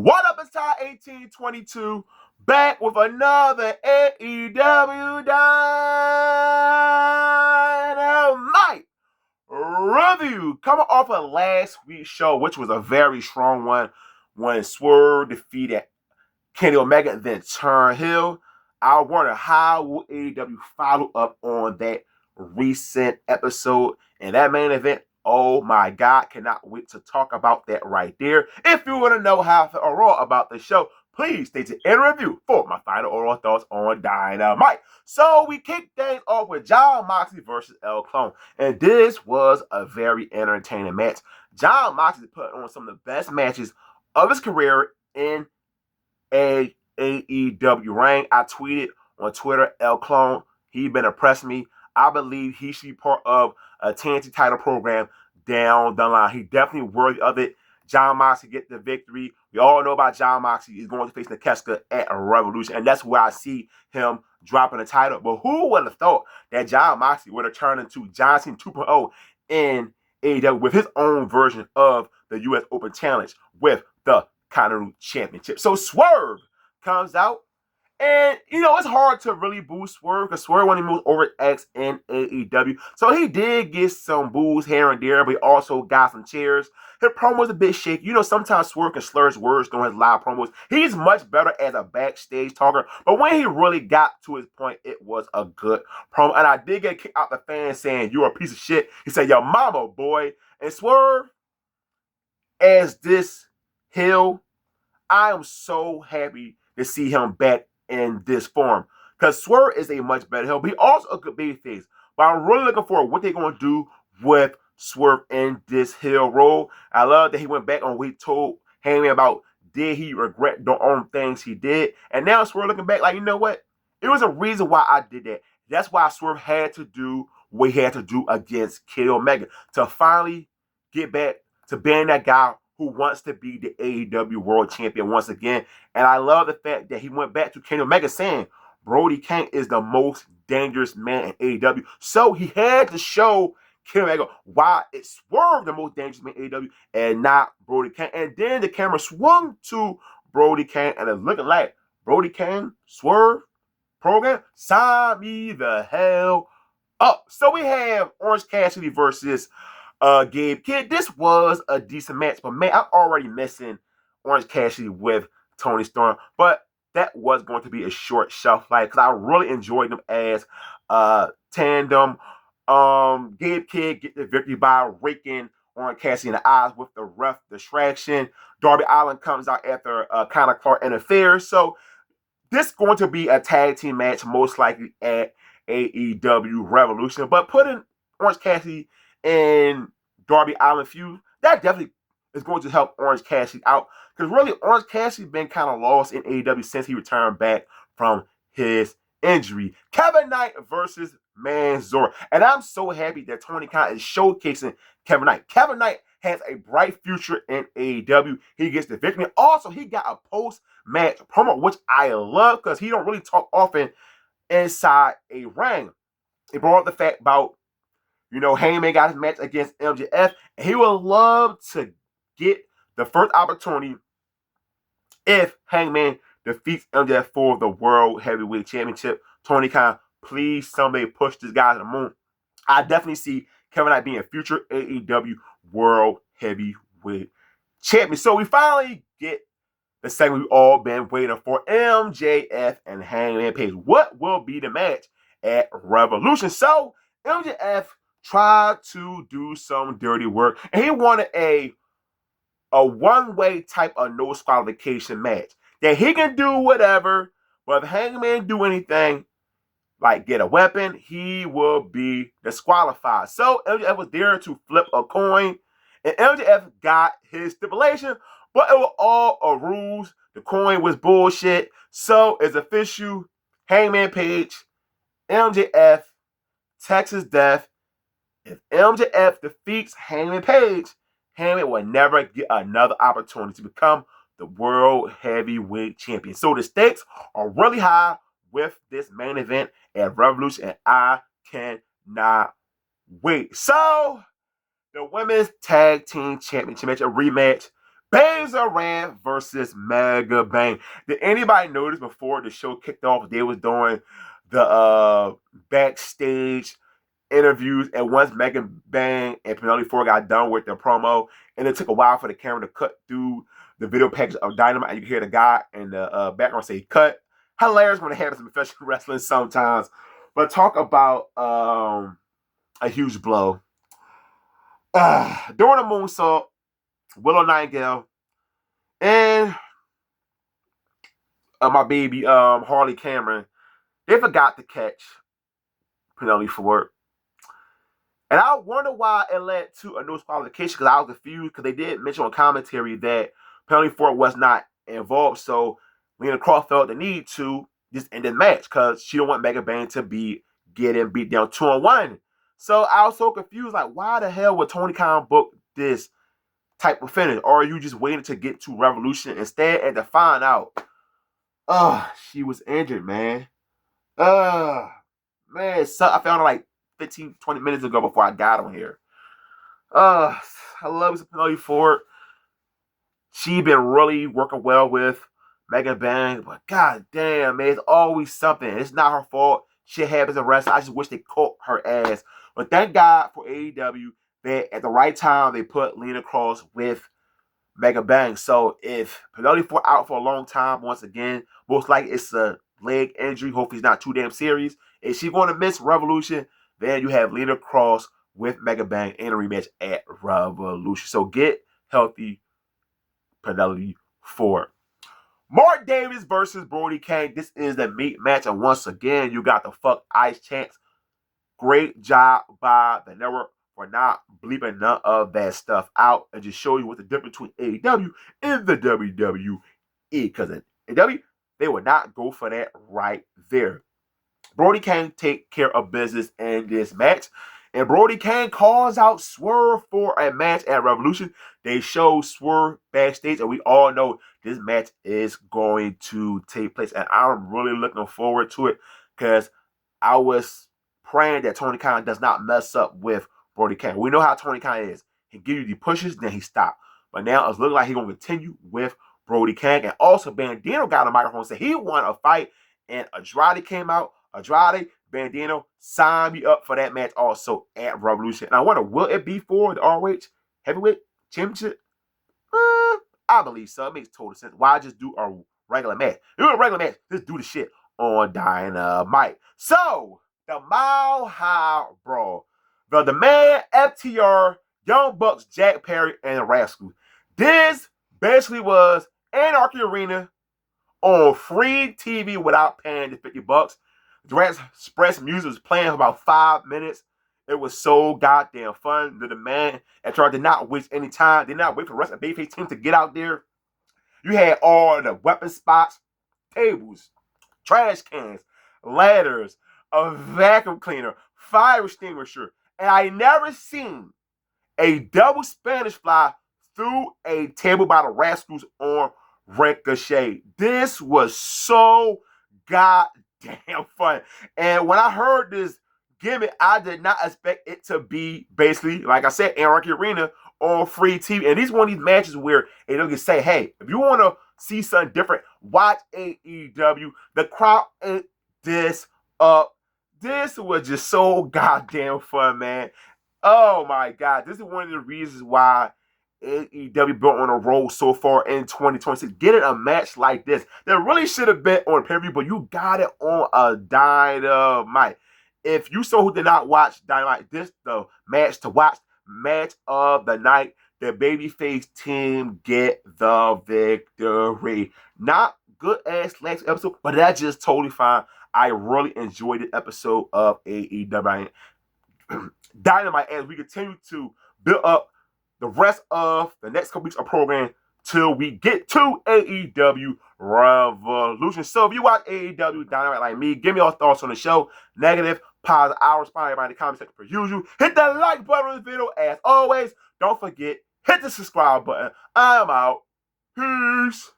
What up, it's Ty 1822 back with another AEW Dynamite review. Coming off of last week's show, which was a very strong one when Swerve defeated Kenny Omega and then turned heel. I wonder how will AEW follow up on that recent episode and that main event. Oh my God, cannot wait to talk about that right there. If you want to know how I feel overall about the show, please stay to end review for my final overall thoughts on Dynamite. So we kicked things off with Jon Moxley versus El Clone, and this was a very entertaining match. Jon Moxley put on some of the best matches of his career in a AEW ring. I tweeted on Twitter, El Clone, he been impressing me. I believe he should be part of a TNT title program down the line. He definitely worthy of it. Jon Moxley get the victory. We all know about Jon Moxley. He's going to face Nakeshka at Revolution, and that's where I see him dropping the title. But who would have thought that Jon Moxley would have turned into John Cena 2.0 in AEW with his own version of the U.S. Open Challenge with the Continental Championship. So Swerve comes out, and it's hard to really boo Swerve because Swerve when he moves over X in AEW. So he did get some boos here and there, but he also got some cheers. His promo was a bit shaky. Sometimes Swerve can slur his words during his live promos. He's much better as a backstage talker, but when he really got to his point, it was a good promo. And I did get kicked out the fans saying, "You're a piece of shit." He said, "Your mama, boy." And Swerve, as this heel, I am so happy to see him back in this form because Swerve is a much better heel, but he also a good babyface. But I'm really looking forward to what they're going to do with Swerve in this heel role. I love that he went back on what he told Hangman about did he regret the own things he did, and now Swerve looking back like, you know what? It was a reason why I did that. That's why Swerve had to do what he had to do against Kenny Omega to finally get back to being that guy who wants to be the AEW World Champion once again. And I love the fact that he went back to Kenny Omega saying Brody King is the most dangerous man in AEW. So he had to show Kenny Omega why it Swerve the most dangerous man in AEW and not Brody King. And then the camera swung to Brody King, and it's looking like Brody King, Swerve program, sign me the hell up. So we have Orange Cassidy versus Gabe Kidd. This was a decent match, but man, I'm already missing Orange Cassidy with Tony Storm. But that was going to be a short shelf life because I really enjoyed them as tandem. Gabe Kidd get the victory by raking Orange Cassidy in the eyes with the ref distraction. Darby Allin comes out after Conor Clark interferes. So this is going to be a tag team match, most likely at AEW Revolution. But putting Orange Cassidy and Darby Allin feud, that definitely is going to help Orange Cassidy out. Because really, Orange Cassidy been kind of lost in AEW since he returned back from his injury. Kevin Knight versus Manzor. And I'm so happy that Tony Khan is showcasing Kevin Knight. Kevin Knight has a bright future in AEW. He gets the victory. Also, he got a post-match promo, which I love because he don't really talk often inside a ring. He brought up the fact about, Hangman got his match against MJF, and he would love to get the first opportunity if Hangman defeats MJF for the World Heavyweight Championship. Tony Khan, please somebody push this guy to the moon. I definitely see Kevin Knight being a future AEW World Heavyweight Champion. So we finally get the segment we've all been waiting for, MJF and Hangman Page. What will be the match at Revolution? So MJF tried to do some dirty work, and he wanted a one-way type of no disqualification match that he can do whatever, but if Hangman do anything like get a weapon, he will be disqualified. So MJF was there to flip a coin, and MJF got his stipulation, but it was all a ruse. The coin was bullshit. So it's official. Hangman Page, MJF, Texas Death. If MJF defeats Hangman Page, Hangman will never get another opportunity to become the World Heavyweight Champion. So the stakes are really high with this main event at Revolution, and I cannot wait. So the Women's Tag Team Championship match, a rematch Banzerman versus Mega Bang. Did anybody notice before the show kicked off, they was doing the backstage interviews, and once Mega Bang and Penelope Ford got done with their promo, and it took a while for the camera to cut through the video package of Dynamite, and you hear the guy in the background say "cut." Hilarious when they have some professional wrestling sometimes. But talk about a huge blow. During the moonsault, Willow Nightingale and my baby Harley Cameron, they forgot to catch Penelope Ford. And I wonder why it led to a no disqualification, because I was confused, because they did mention on commentary that Penelope Ford was not involved, so Lena Croft felt the need to just end the match because she don't want Mega Bang to be getting beat down 2-on-1. So I was so confused, like, why the hell would Tony Khan book this type of finish? Or are you just waiting to get to Revolution instead? And to find out, she was injured, man. Man, so I found her like 15, 20 minutes ago before I got on here. I love Penelope Ford. She been really working well with Mega Bang, but god damn, man, it's always something. It's not her fault. Shit happens in wrestling. I just wish they caught her ass. But thank God for AEW that at the right time they put Lena Cross with Mega Bang. So if Penelope Ford out for a long time, once again, most likely it's a leg injury. Hopefully it's not too damn serious. If she's going to miss Revolution, then you have Lena Cross with Mega Bang in a rematch at Revolution. So get healthy, Penelope Ford. Mark Davis versus Brody King. This is the meat match, and once again, you got the fuck Ice Chance. Great job by the network for not bleeping none of that stuff out and just show you what the difference between AEW and the WWE. Because in AEW, they would not go for that right there. Brody King take care of business in this match. And Brody King calls out Swerve for a match at Revolution. They show Swerve backstage, and we all know this match is going to take place. And I'm really looking forward to it because I was praying that Tony Khan does not mess up with Brody King. We know how Tony Khan is. He give you the pushes, then he stop. But now it's looking like he's going to continue with Brody King. And also, Bandito got a microphone and said he won a fight, and Andrade came out. Andrade, Bandito signed me up for that match also at Revolution. And I wonder, will it be for the ROH Heavyweight Championship? I believe so. It makes total sense. Why just do a regular match? Do a regular match. Just do the shit on Dynamite. So, the Mile High Brawl. The Man, FTR, Young Bucks, Jack Perry, and the Rascals. This basically was Anarchy Arena on free TV without paying the $50. Durant's Express music was playing for about 5 minutes. It was so goddamn fun. The man and tried to not waste any time. Did not wait for the rest of the Bayface team to get out there. You had all the weapon spots, tables, trash cans, ladders, a vacuum cleaner, fire extinguisher, and I never seen a double Spanish fly through a table by the Rascals on Ricochet. This was so goddamn fun. And when I heard this gimmick, I did not expect it to be basically, like I said, Anarchy Arena on free TV. And these one of these matches where they can say, hey, if you want to see something different, watch AEW. The crowd ate this up. This was just so goddamn fun, man. Oh my God. This is one of the reasons why AEW built on a roll so far in 2026. Getting a match like this that really should have been on pay-per-view, but you got it on a Dynamite. If you so who did not watch Dynamite, this the match to watch, match of the night. The babyface team get the victory. Not good ass last episode, but that's just totally fine. I really enjoyed the episode of AEW Dynamite as we continue to build up the rest of the next couple weeks of program till we get to AEW Revolution. So if you watch AEW Dynamite like me, give me your thoughts on the show. Negative, positive, I'll respond in the comment section per usual. Hit the like button on this video as always. Don't forget, hit the subscribe button. I'm out. Peace.